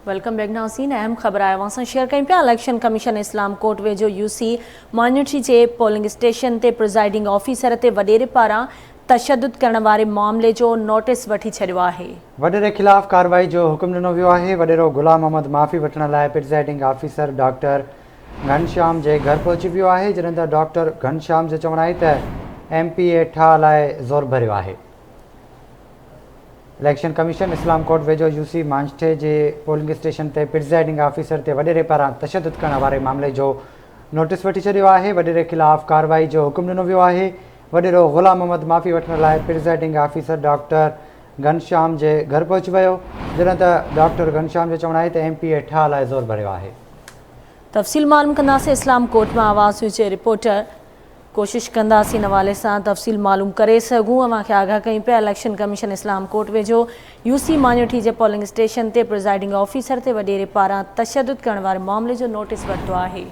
Welcome back नाज़रीन। अहम ख़बर आया असां शेयर कयूं पिया। इलेक्शन कमीशन इस्लाम कोट वेझो यूसी माइनॉरिटी जे पोलिंग स्टेशन ते प्रिज़ाइडिंग ऑफिसर ते वडेरे पारां तशद्दुद करण वारे मामले जो नोटिस वठी छॾियो आहे। वडेरे खिलाफ़ कार्रवाई जो हुकुम ॾिनो वियो आहे। वडेरो गुलाम मोहम्मद माफ़ी वठण लाइ प्रिज़ाइडिंग ऑफिसर डॉक्टर घनश्याम जे घर पहुची वियो आहे, जॾहिं त डॉक्टर घनश्याम जे चवण आहे त MPA ठाह लाइ ज़ोर भरियो आहे। इलेक्शन कमीशन इस्लाम कोट वेझो यूसी मांझठे जे पोलिंग स्टेशन ते प्रिज़ाइडिंग ऑफिसर ते वडेरे पारां तशद्दुद करण वारे मामले जो नोटिस वठी छॾियो आहे। वडेरे खिलाफ़ कार्रवाई जो हुकुम ॾिनो वियो आहे। वडेरो गुलाम मोहम्मद माफ़ी वठण लाइ प्रिज़ाइडिंग ऑफिसर डॉक्टर घनश्याम जे घर पहुची वियो, जॾहिं त डॉक्टर घनश्याम जो चवण आहे त MPA ठाह लाइ ज़ोर भरियो आहे। तफ़सील मालूम कंदासीं। इस्लाम कोट में आवाज़ जे रिपोर्टर कोशिश कंदासीं इन हवाले सां तफ़सील मालूम करे सघूं। अव्हांखे आगाह कयूं पिया इलेक्शन कमीशन इस्लाम कोट वेझो यूसी माइनॉरिटी जे पोलिंग स्टेशन ते प्रिज़ाइडिंग ऑफिसर ते वडेरे पारां तशद्दुद करण वारे मामले जो नोटिस वरितो आहे।